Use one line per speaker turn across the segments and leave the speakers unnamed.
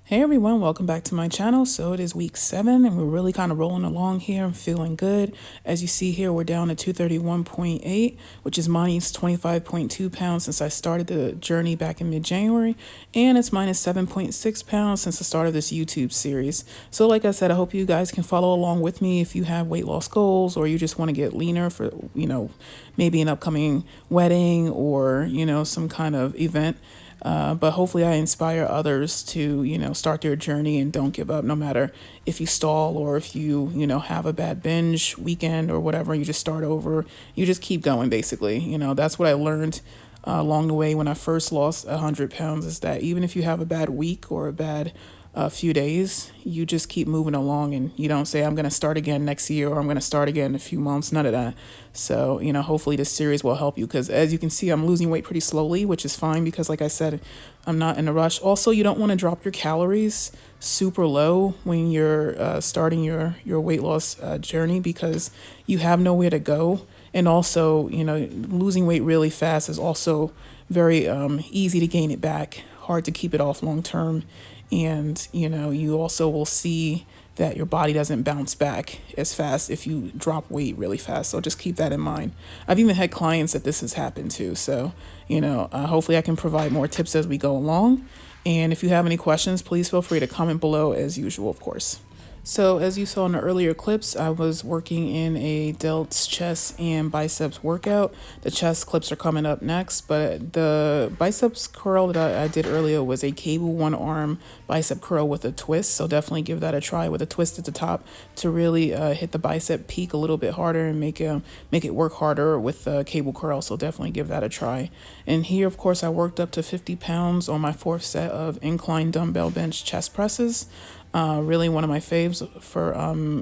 Hey everyone, welcome back to my channel. So it is week 7 and we're really kind of rolling along here. I'm feeling good. As you see here, we're down to 231.8, which is minus 25.2 pounds since I started the journey back in mid-January, and it's minus 7.6 pounds since the start of this YouTube series. So like I said, I hope you guys can follow along with me if you have weight loss goals or you just want to get leaner for, maybe an upcoming wedding or, some kind of event. But hopefully I inspire others to, start their journey and don't give up no matter if you stall or if you, have a bad binge weekend or whatever, you just start over. You just keep going, basically. That's what I learned along the way when I first lost 100 pounds is that even if you have a bad week or a bad few days, you just keep moving along and you don't say, I'm going to start again next year or I'm going to start again in a few months. None of that. So, hopefully this series will help you because as you can see, I'm losing weight pretty slowly, which is fine because like I said, I'm not in a rush. Also, you don't want to drop your calories super low when you're starting your weight loss journey because you have nowhere to go. And also, losing weight really fast is also very easy to gain it back, hard to keep it off long term. And, you also will see that your body doesn't bounce back as fast if you drop weight really fast. So just keep that in mind. I've even had clients that this has happened to. So, hopefully I can provide more tips as we go along. And if you have any questions, please feel free to comment below as usual, of course. So as you saw in the earlier clips, I was working in a delts, chest, and biceps workout. The chest clips are coming up next, but the biceps curl that I did earlier was a cable one arm bicep curl with a twist. So definitely give that a try with a twist at the top to really hit the bicep peak a little bit harder and make it work harder with the cable curl. So definitely give that a try. And here, of course, I worked up to 50 pounds on my 4th set of incline dumbbell bench chest presses. Really one of my faves for,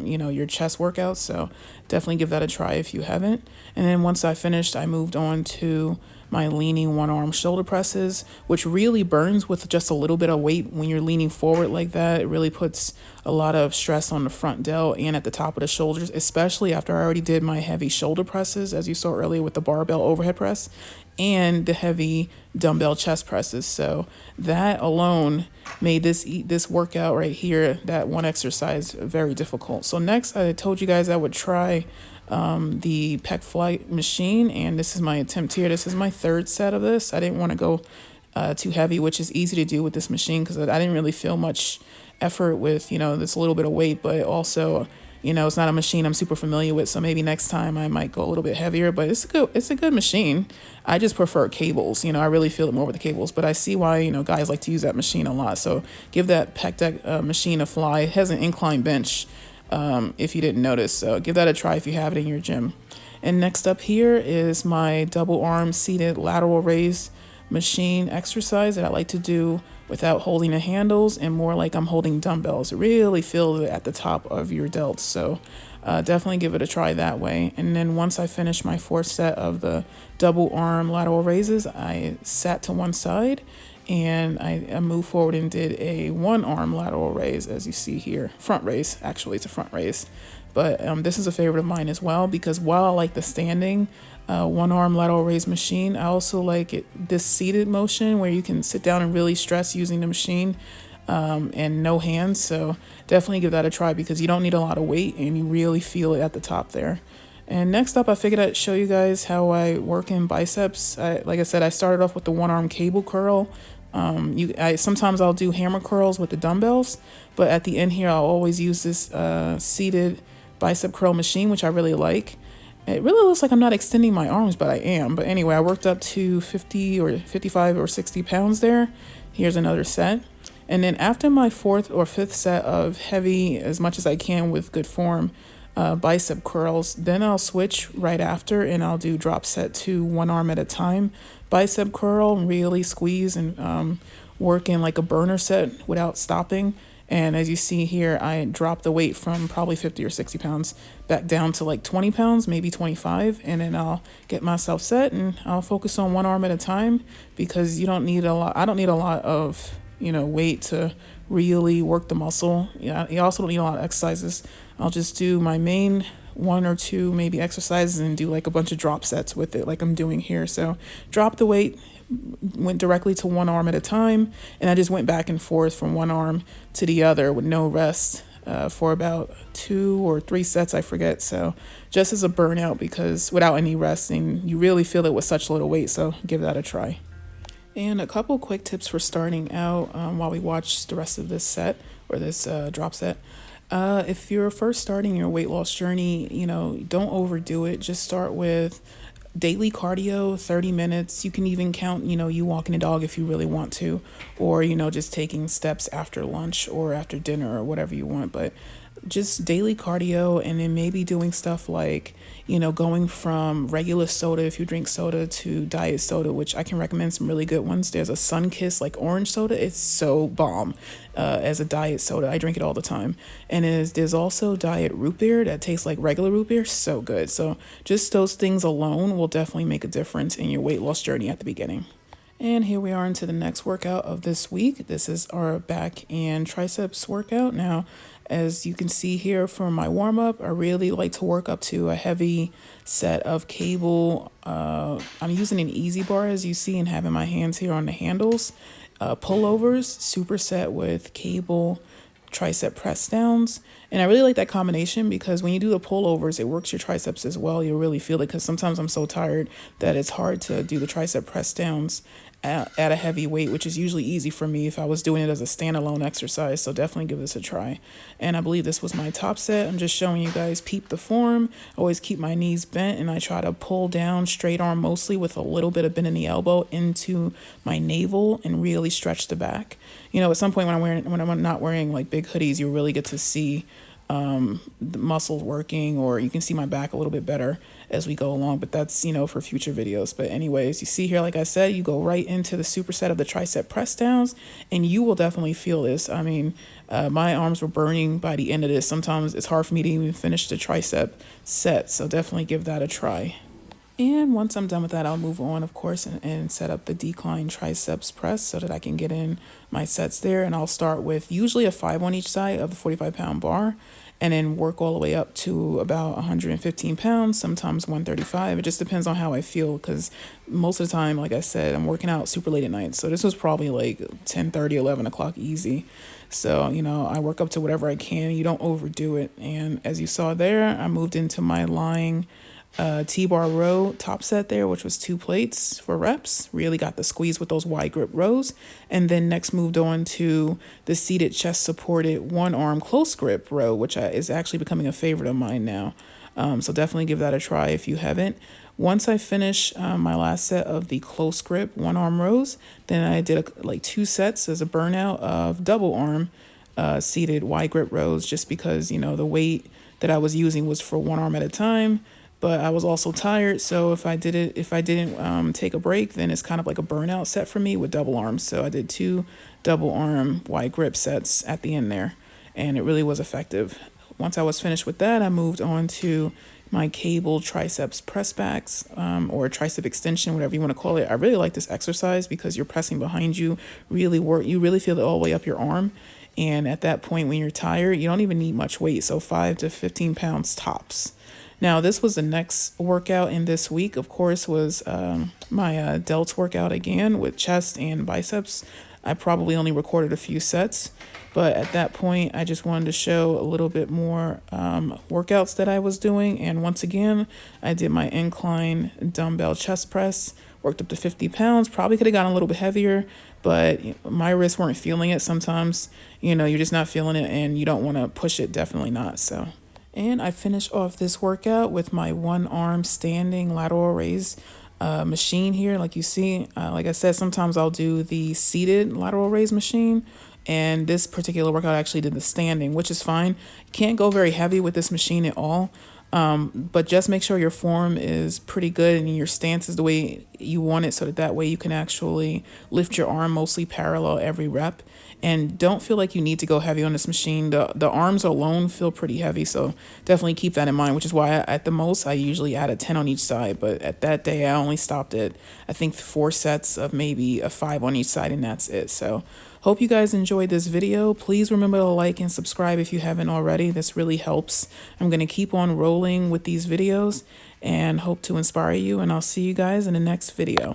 your chest workouts. So definitely give that a try if you haven't. And then once I finished, I moved on to my leaning one arm shoulder presses, which really burns with just a little bit of weight when you're leaning forward like that. It really puts a lot of stress on the front delt and at the top of the shoulders, especially after I already did my heavy shoulder presses, as you saw earlier with the barbell overhead press and the heavy dumbbell chest presses. So that alone made this workout right here, that one exercise, very difficult. So next, I told you guys I would try the pec flight machine, and this is my attempt here. This is my 3rd set of this. I didn't want to go too heavy, which is easy to do with this machine because I didn't really feel much effort with this little bit of weight, but also it's not a machine I'm super familiar with, so maybe next time I might go a little bit heavier, but it's a good machine. I just prefer cables. I really feel it more with the cables, but I see why, guys like to use that machine a lot. So give that pec deck machine a fly. It has an incline bench, if you didn't notice. So give that a try if you have it in your gym. And next up here is my double arm seated lateral raise machine exercise that I like to do without holding the handles and more like I'm holding dumbbells. Really feel it at the top of your delts. So definitely give it a try that way. And then once I finished my 4th set of the double arm lateral raises, I sat to one side and I moved forward and did a one arm lateral raise, as you see here. Front raise, actually, it's a front raise. But this is a favorite of mine as well because while I like the standing one arm lateral raise machine, I also like this seated motion where you can sit down and really stress using the machine and no hands. So definitely give that a try because you don't need a lot of weight and you really feel it at the top there. And next up, I figured I'd show you guys how I work in biceps. Like I said, I started off with the one arm cable curl. Sometimes I'll do hammer curls with the dumbbells, but at the end here, I'll always use this seated bicep curl machine, which I really like. It really looks like I'm not extending my arms, but I am. But anyway, I worked up to 50 or 55 or 60 pounds there. Here's another set. And then after my 4th or 5th set of heavy, as much as I can with good form, bicep curls, then I'll switch right after and I'll do drop set to one arm at a time. Bicep curl, really squeeze and work in like a burner set without stopping. And as you see here, I dropped the weight from probably 50 or 60 pounds back down to like 20 pounds, maybe 25. And then I'll get myself set and I'll focus on one arm at a time because you don't need a lot. I don't need a lot of, weight to really work the muscle. Yeah, you also don't need a lot of exercises. I'll just do my main 1 or 2 maybe exercises and do like a bunch of drop sets with it like I'm doing here. So drop the weight, went directly to one arm at a time, and I just went back and forth from one arm to the other with no rest for about 2 or 3 sets, I forget. So just as a burnout, because without any resting, you really feel it with such little weight. So give that a try. And a couple quick tips for starting out while we watch the rest of this set or this drop set. If you're first starting your weight loss journey, don't overdo it. Just start with daily cardio, 30 minutes. You can even count, you walking a dog if you really want to, or, just taking steps after lunch or after dinner or whatever you want. But just daily cardio, and then maybe doing stuff like, going from regular soda, if you drink soda, to diet soda, which I can recommend some really good ones. There's a Sunkist, like orange soda. It's so bomb as a diet soda. I drink it all the time. And there's also diet root beer that tastes like regular root beer. So good. So just those things alone will definitely make a difference in your weight loss journey at the beginning. And here we are into the next workout of this week. This is our back and triceps workout. Now, as you can see here from my warm-up, I really like to work up to a heavy set of cable. I'm using an easy bar, as you see, and having my hands here on the handles. Pullovers, superset with cable, tricep press downs. And I really like that combination because when you do the pullovers, it works your triceps as well. You'll really feel it, because sometimes I'm so tired that it's hard to do the tricep press downs at a heavy weight, which is usually easy for me if I was doing it as a standalone exercise. So definitely give this a try. And I believe this was my top set. I'm just showing you guys, peep the form. I always keep my knees bent, and I try to pull down straight arm mostly with a little bit of bend in the elbow into my navel and really stretch the back. At some point when I'm not wearing like big hoodies, you really get to see the muscles working, or you can see my back a little bit better as we go along, but that's for future videos. But anyways, you see here, like I said, you go right into the superset of the tricep press downs, and you will definitely feel this. I mean, my arms were burning by the end of this. Sometimes it's hard for me to even finish the tricep set, so definitely give that a try. And once I'm done with that, I'll move on, of course, and set up the decline triceps press so that I can get in my sets there. And I'll start with usually a 5 on each side of the 45-pound bar, and then work all the way up to about 115 pounds, sometimes 135. It just depends on how I feel, because most of the time, like I said, I'm working out super late at night. So this was probably like 10:30, 11 o'clock easy. So, I work up to whatever I can. You don't overdo it. And as you saw there, I moved into my lying T-bar row top set there, which was 2 plates for reps. Really got the squeeze with those wide grip rows. And then next moved on to the seated chest supported 1-arm close grip row, which is actually becoming a favorite of mine now. So definitely give that a try if you haven't. Once I finish my last set of the close grip 1-arm rows, then I did like 2 sets as a burnout of double arm seated wide grip rows, just because the weight that I was using was for 1 arm at a time. But I was also tired, so if I didn't take a break, then it's kind of like a burnout set for me with double arms. So I did 2 double arm wide grip sets at the end there, and it really was effective. Once I was finished with that, I moved on to my cable triceps press backs, or tricep extension, whatever you want to call it. I really like this exercise because you're pressing behind you, you really feel it all the way up your arm. And at that point, when you're tired, you don't even need much weight, so 5 to 15 pounds tops. Now, this was the next workout in this week, of course, was my delts workout again with chest and biceps. I probably only recorded a few sets, but at that point, I just wanted to show a little bit more workouts that I was doing. And once again, I did my incline dumbbell chest press, worked up to 50 pounds, probably could have gotten a little bit heavier, but my wrists weren't feeling it. Sometimes, you're just not feeling it and you don't want to push it, definitely not, so. And I finished off this workout with my 1-arm standing lateral raise machine here. Like you see, like I said, sometimes I'll do the seated lateral raise machine. And this particular workout actually did the standing, which is fine. You can't go very heavy with this machine at all. But just make sure your form is pretty good and your stance is the way you want it, so that way you can actually lift your arm mostly parallel every rep. And don't feel like you need to go heavy on this machine. The arms alone feel pretty heavy, so definitely keep that in mind, which is why at the most I usually add a 10 on each side. But at that day, I only stopped at, I think, 4 sets of maybe a 5 on each side, and that's it. So hope you guys enjoyed this video. Please remember to like and subscribe if you haven't already. This really helps. I'm going to keep on rolling with these videos and hope to inspire you, and I'll see you guys in the next video.